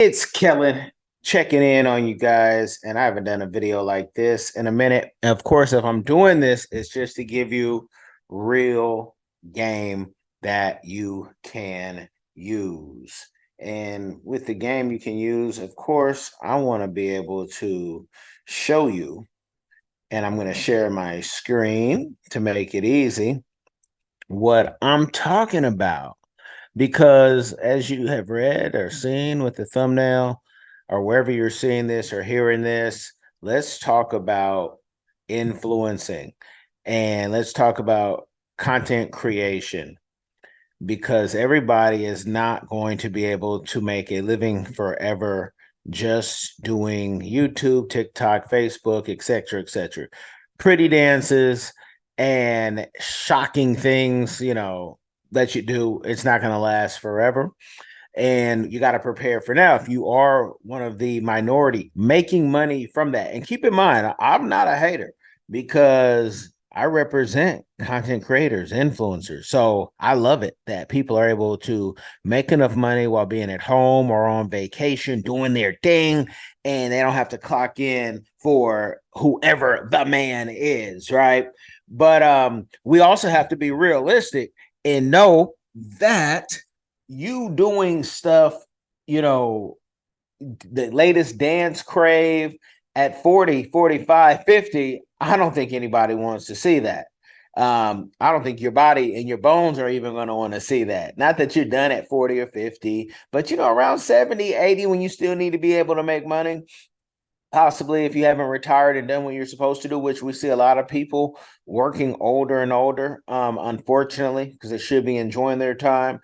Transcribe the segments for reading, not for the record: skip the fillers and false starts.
It's Kellen checking in on you guys, and I haven't done a video like this in a minute. Of course, if I'm doing this, it's just to give you real game that you can use. And with the game you can use, of course, I want to be able to show you, and I'm going to share my screen to make it easy, what I'm talking about. Because as you have read or seen with the thumbnail, or wherever you're seeing this or hearing this, let's talk about influencing and let's talk about content creation, because everybody is not going to be able to make a living forever just doing YouTube, TikTok, Facebook, etc., etc. Pretty dances and shocking things, that you do. It's not going to last forever. And you got to prepare for now if you are one of the minority making money from that. And keep in mind, I'm not a hater because I represent content creators, influencers. So I love it that people are able to make enough money while being at home or on vacation doing their thing, and they don't have to clock in for whoever the man is, right? But we also have to be realistic and know that you doing stuff, you know, the latest dance crave at 40, 45, 50. I don't think anybody wants to see that. I don't think your body and your bones are even going to want to see that. Not that you're done at 40 or 50, but around 70, 80, when you still need to be able to make money, possibly if you haven't retired and done what you're supposed to do, which we see a lot of people working older and older, unfortunately, because they should be enjoying their time.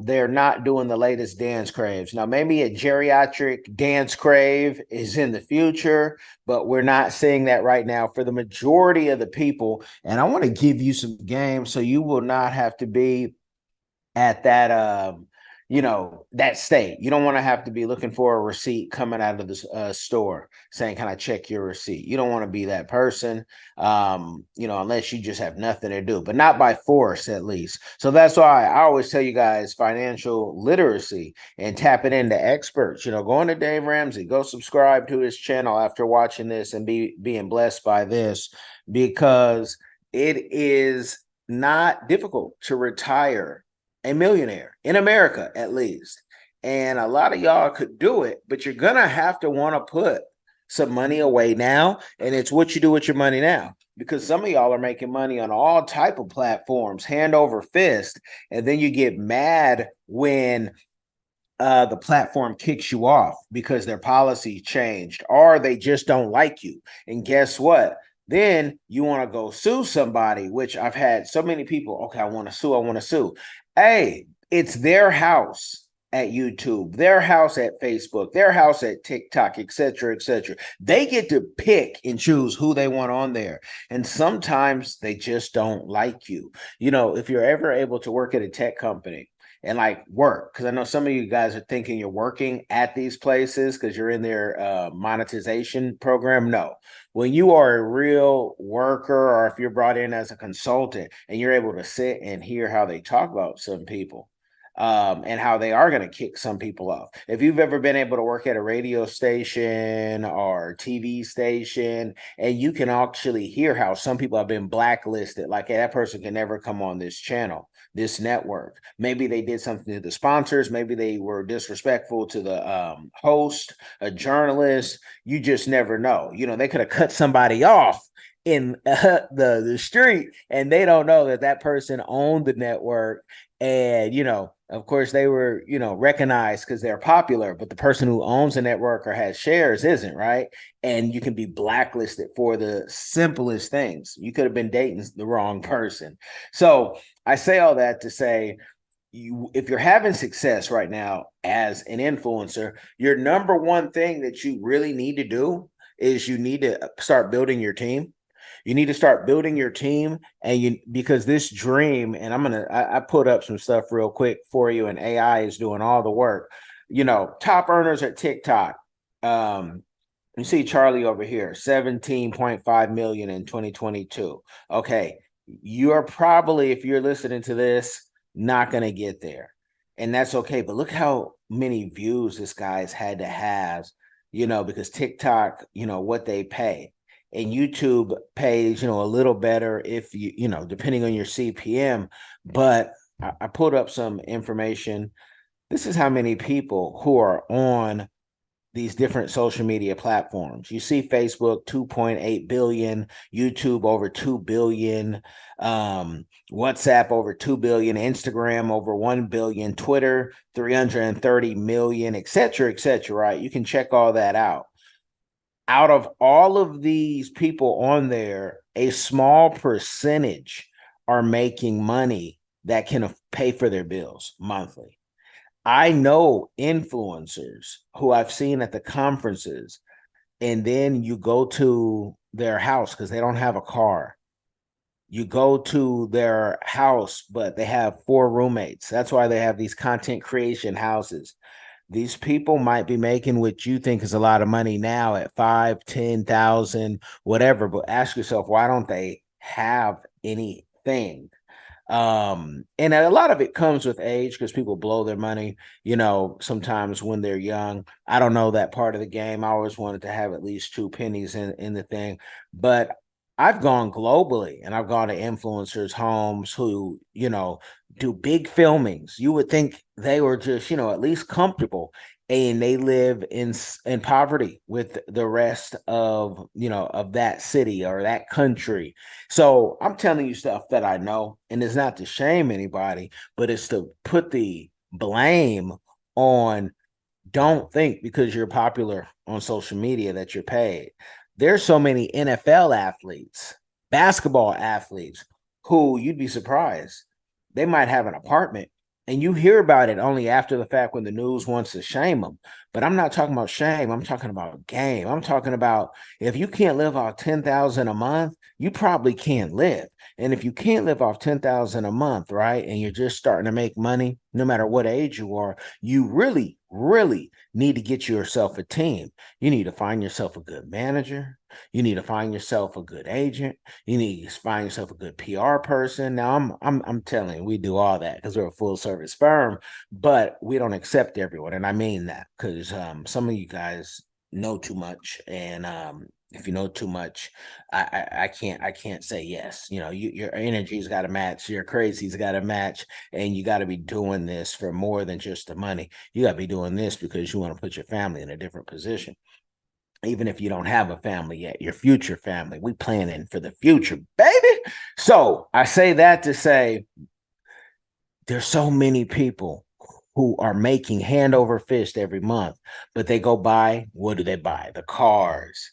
They're not doing the latest dance craves. Now, maybe a geriatric dance crave is in the future, but we're not seeing that right now for the majority of the people. And I want to give you some games so you will not have to be at that that state. You don't want to have to be looking for a receipt coming out of the store saying, can I check your receipt? You don't want to be that person, unless you just have nothing to do, but not by force, at least. So that's why I always tell you guys financial literacy and tapping into experts. Go into Dave Ramsey, go subscribe to his channel after watching this and being blessed by this, because it is not difficult to retire a millionaire in America, at least. And a lot of y'all could do it, but you're going to have to want to put some money away now. And it's what you do with your money now, because some of y'all are making money on all type of platforms, hand over fist. And then you get mad when the platform kicks you off because their policy changed or they just don't like you. And guess what? Then you want to go sue somebody, which I've had so many people. Okay, I want to sue. I want to sue. Hey, it's their house at YouTube, their house at Facebook, their house at TikTok, etc., etc. They get to pick and choose who they want on there. And sometimes they just don't like you. If you're ever able to work at a tech company and like work, because I know some of you guys are thinking you're working at these places because you're in their monetization program. No, when you are a real worker, or if you're brought in as a consultant and you're able to sit and hear how they talk about some people, and how they are going to kick some people off. If you've ever been able to work at a radio station or TV station, and you can actually hear how some people have been blacklisted, like, hey, that person can never come on this channel, this network. Maybe they did something to the sponsors. Maybe they were disrespectful to the host, a journalist. You just never know. They could have cut somebody off in the street, and they don't know that person owned the network. And of course they were recognized because they're popular, but the person who owns the network or has shares isn't, right? And you can be blacklisted for the simplest things. You could have been dating the wrong person. So I say all that to say, if you're having success right now as an influencer, your number one thing that you really need to do is you need to start building your team. You need to start building your team, and because this dream, and I put up some stuff real quick for you, and AI is doing all the work. Top earners at TikTok. You see Charlie over here, 17.5 million in 2022. Okay, you're probably, if you're listening to this, not going to get there. and that's okay. But look how many views this guy's had to have, because TikTok, what they pay, and YouTube pays, a little better if depending on your CPM. But I pulled up some information. This is how many people who are on these different social media platforms. You see Facebook 2.8 billion, YouTube over 2 billion, WhatsApp over 2 billion, Instagram over 1 billion, Twitter 330 million, et cetera, right? You can check all that out. Out of all of these people on there, a small percentage are making money that can pay for their bills monthly. I know influencers who I've seen at the conferences, and then you go to their house because they don't have a car. You go to their house, but they have 4 roommates. That's why they have these content creation houses. These people might be making what you think is a lot of money now at 5, 10,000, whatever. But ask yourself, why don't they have anything? And a lot of it comes with age because people blow their money, sometimes when they're young. I don't know that part of the game. I always wanted to have at least 2 pennies in the thing. But I've gone globally and I've gone to influencers' homes who, do big filmings. You would think they were just, at least comfortable, and they live in poverty with the rest of, of that city or that country. So I'm telling you stuff that I know, and it's not to shame anybody, but it's to put the blame on. Don't think because you're popular on social media that you're paid. There's so many NFL athletes, basketball athletes, who you'd be surprised. They might have an apartment, and you hear about it only after the fact when the news wants to shame them. But I'm not talking about shame. I'm talking about game. I'm talking about if you can't live off 10,000 a month, you probably can't live. And if you can't live off 10,000 a month, right, and you're just starting to make money, no matter what age you are, you really, really need to get yourself a team. You need to find yourself a good manager. You need to find yourself a good agent. You need to find yourself a good PR person. Now, I'm telling you, we do all that because we're a full service firm, but we don't accept everyone, and I mean that because some of you guys know too much, and if you know too much, I can't say yes. Your energy's got to match, your crazy's got to match, and you got to be doing this for more than just the money. You got to be doing this because you want to put your family in a different position. Even if you don't have a family yet, your future family, we planning for the future, baby. So I say that to say there's so many people who are making hand over fist every month, but they go buy, what do they buy? The cars,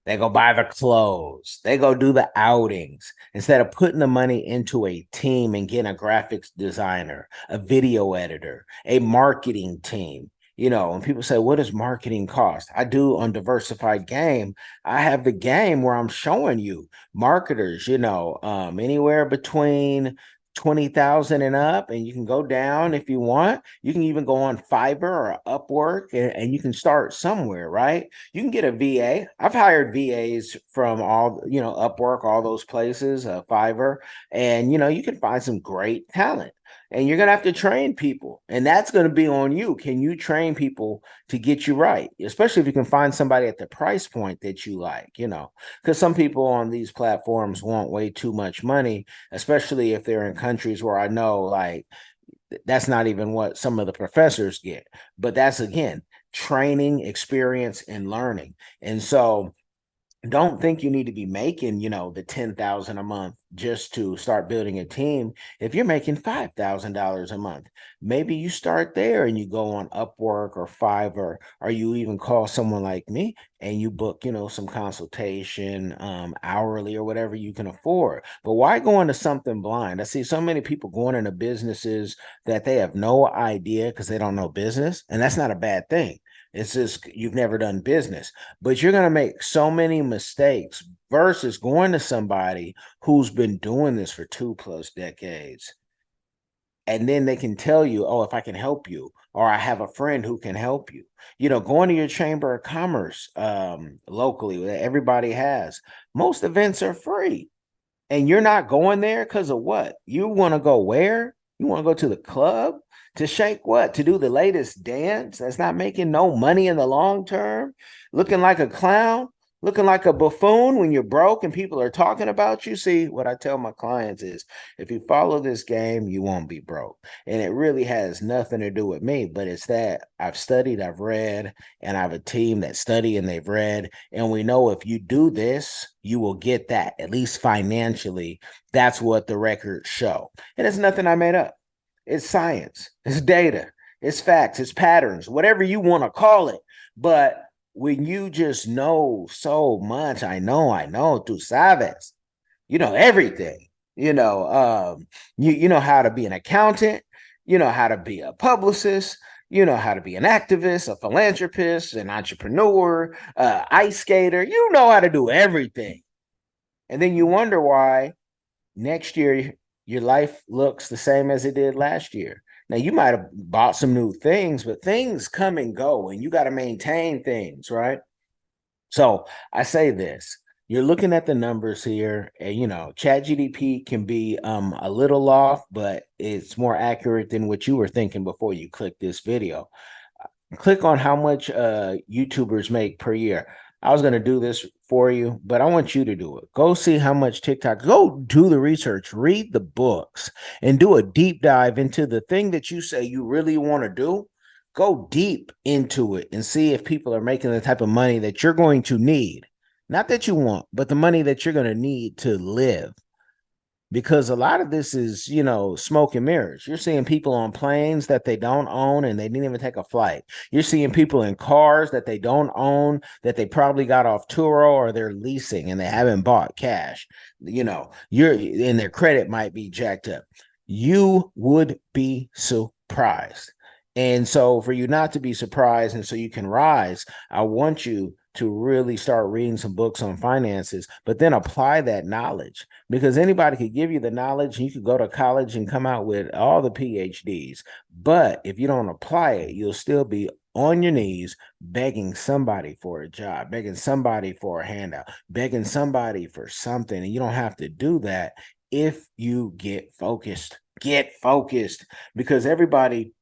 they go buy the clothes. They go do the outings instead of putting the money into a team and getting a graphics designer, a video editor, a marketing team. When people say, what does marketing cost? I do on Diversified Game. I have the game where I'm showing you marketers, anywhere between 20,000 and up, and you can go down if you want. You can even go on Fiverr or Upwork, and you can start somewhere, right? You can get a VA. I've hired VAs from all, Upwork, all those places, Fiverr, and you can find some great talent. And you're gonna have to train people, and that's gonna be on you. Can you train people to get you right? Especially if you can find somebody at the price point that you like, because some people on these platforms want way too much money, especially if they're in countries where I know like that's not even what some of the professors get. But that's again training, experience, and learning. And so don't think you need to be making, the 10,000 a month just to start building a team. If you're making $5,000 a month, maybe you start there and you go on Upwork or Fiverr, or you even call someone like me and you book, some consultation, hourly or whatever you can afford. But why go into something blind? I see so many people going into businesses that they have no idea because they don't know business, and that's not a bad thing. It's just you've never done business, but you're going to make so many mistakes versus going to somebody who's been doing this for 2+ decades. And then they can tell you, oh, if I can help you, or I have a friend who can help you. Going to your chamber of commerce locally that everybody has. Most events are free. And you're not going there because of what? You want to go where? You want to go to the club To shake what? To do the latest dance that's not making no money in the long term? Looking like a clown? Looking like a buffoon when you're broke and people are talking about you? See, what I tell my clients is if you follow this game, you won't be broke. And it really has nothing to do with me, but it's that I've studied, I've read, and I have a team that study and they've read. And we know if you do this, you will get that, at least financially. That's what the records show. And it's nothing I made up. It's science, it's data, it's facts, it's patterns, whatever you want to call it. But when you just know so much, I know, tú sabes, you know everything. You know, you know how to be an accountant, you know how to be a publicist, you know how to be an activist, a philanthropist, an entrepreneur, ice skater. You know how to do everything. And then you wonder why next year your life looks the same as it did last year. Now you might have bought some new things, but things come and go and you got to maintain things, right? So I say this, you're looking at the numbers here, and you know, chat GDP can be a little off, but it's more accurate than what you were thinking before you clicked this video. Click on how much YouTubers make per year. I was going to do this for you, but I want you to do it. Go see how much TikTok, go do the research, read the books, and do a deep dive into the thing that you say you really want to do. Go deep into it and see if people are making the type of money that you're going to need. Not that you want, but the money that you're going to need to live, because a lot of this is, you know, smoke and mirrors. You're seeing people on planes that they don't own and they didn't even take a flight. You're seeing people in cars that they don't own, that they probably got off Turo or they're leasing and they haven't bought cash. You know, you're and their credit might be jacked up. You would be surprised. And so for you not to be surprised and so you can rise, I want you to really start reading some books on finances, but then apply that knowledge, because anybody could give you the knowledge and you could go to college and come out with all the PhDs. But if you don't apply it, you'll still be on your knees begging somebody for a job, begging somebody for a handout, begging somebody for something. And you don't have to do that if you get focused. Get focused, because everybody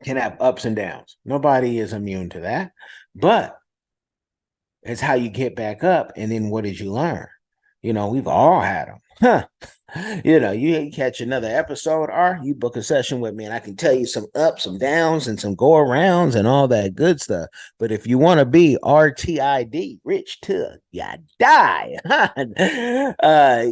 can have ups and downs. Nobody is immune to that. But it's how you get back up. And then what did you learn? You know, we've all had them. Huh. You know, you catch another episode or you book a session with me and I can tell you some ups, some downs, and some go arounds and all that good stuff. But if you want to be RTID, rich till you die,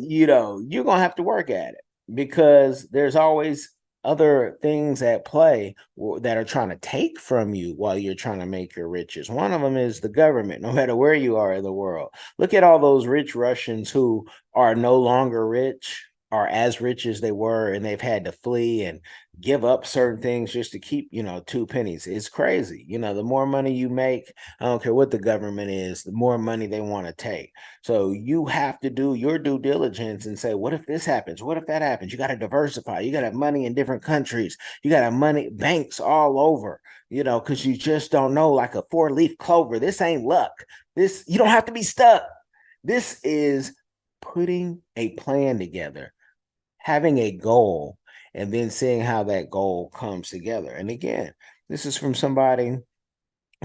you know, you're going to have to work at it, because there's always other things at play that are trying to take from you while you're trying to make your riches. One of them is the government, no matter where you are in the world. Look at all those rich Russians who are no longer rich, are as rich as they were, and they've had to flee and give up certain things just to keep, you know, 2 pennies. It's crazy. You know, the more money you make, I don't care what the government is, the more money they want to take. So you have to do your due diligence and say, what if this happens? What if that happens? You got to diversify. You got to have money in different countries. You got to have money, banks all over, you know, because you just don't know, like a 4-leaf clover. This ain't luck. This, you don't have to be stuck. This is putting a plan together, having a goal, and then seeing how that goal comes together. And again, this is from somebody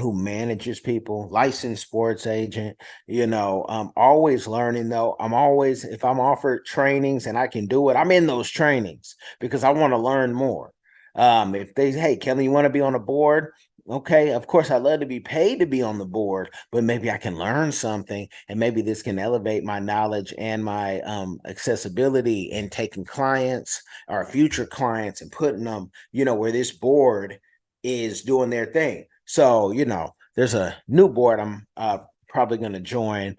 who manages people, licensed sports agent. You know, I'm always learning though. I'm always, if I'm offered trainings and I can do it, I'm in those trainings because I want to learn more. If they, hey, Kelly, you want to be on a board? Okay, of course, I'd love to be paid to be on the board, but maybe I can learn something, and maybe this can elevate my knowledge and my accessibility in taking clients or future clients and putting them, you know, where this board is doing their thing. So, you know, there's a new board I'm probably going to join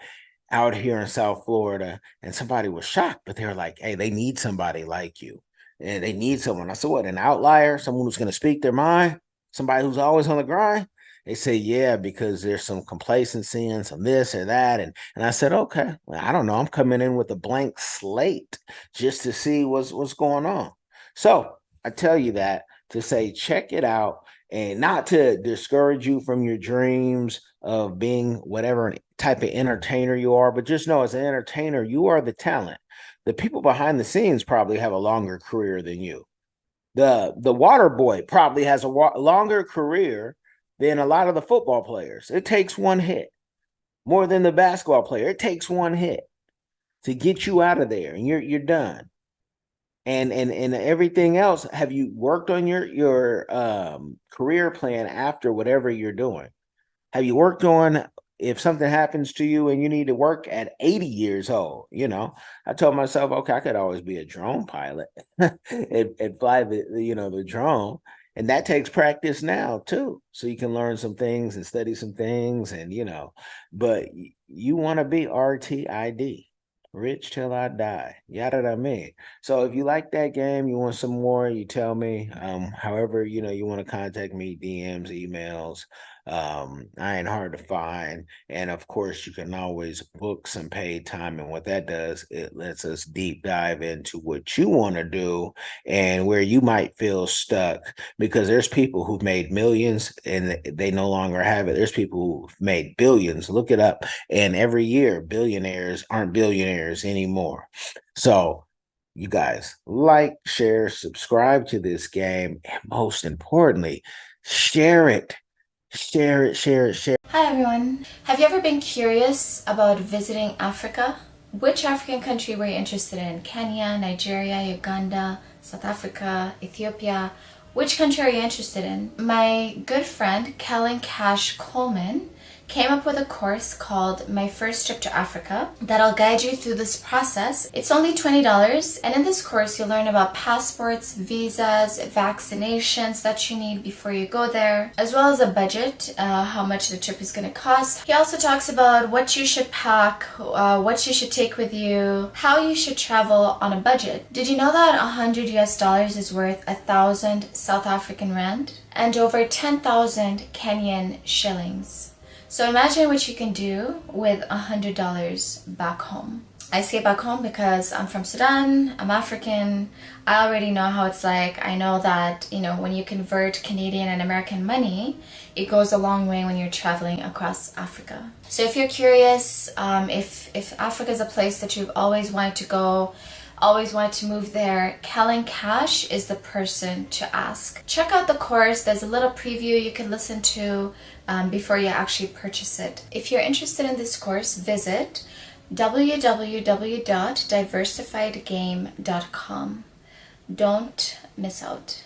out here in South Florida, and somebody was shocked, but they were like, hey, they need somebody like you. And they need someone. I said, what, an outlier, someone who's going to speak their mind, somebody who's always on the grind? They say, yeah, because there's some complacency and some this or that. And I said, okay, well, I don't know. I'm coming in with a blank slate just to see what's going on. So I tell you that to say, check it out, and not to discourage you from your dreams of being whatever type of entertainer you are, but just know as an entertainer, you are the talent. The people behind the scenes probably have a longer career than you. The water boy probably has a longer career than a lot of the football players. It takes one hit more than the basketball player. It takes one hit to get you out of there, and you're done. And everything else. Have you worked on your career plan after whatever you're doing? Have you worked on if something happens to you and you need to work at 80 years old? I told myself, okay, I could always be a drone pilot and fly the drone. And that takes practice now too. So you can learn some things and study some things but you want to be RTID. Rich till I die. Yada da me. So if you like that game, you want some more, you tell me. However, you want to contact me, DMs, emails. I ain't hard to find. And of course, you can always book some paid time. And what that does, it lets us deep dive into what you want to do and where you might feel stuck, because there's people who've made millions and they no longer have it. There's people who've made billions. Look it up. And every year, billionaires aren't billionaires anymore. So you guys like, share, subscribe to this game, and most importantly, share it. Share it, share it, share it. Hi everyone. Have you ever been curious about visiting Africa? Which African country were you interested in? Kenya, Nigeria, Uganda, South Africa, Ethiopia? Which country are you interested in? My good friend, KELLEN Coleman, came up with a course called My First Trip to Africa that'll guide you through this process. It's only $20, and in this course you'll learn about passports, visas, vaccinations that you need before you go there, as well as a budget, how much the trip is going to cost. He also talks about what you should pack, what you should take with you, how you should travel on a budget. Did you know that $100 is worth 1,000 South African rand and over 10,000 Kenyan shillings? So imagine what you can do with $100 back home. I say back home because I'm from Sudan, I'm African, I already know how it's like. I know that, when you convert Canadian and American money, it goes a long way when you're traveling across Africa. So if you're curious, if Africa is a place that you've always wanted to go, always wanted to move there, KELLEN is the person to ask. Check out the course. There's a little preview you can listen to before you actually purchase it. If you're interested in this course, visit www.diversifiedgame.com. Don't miss out.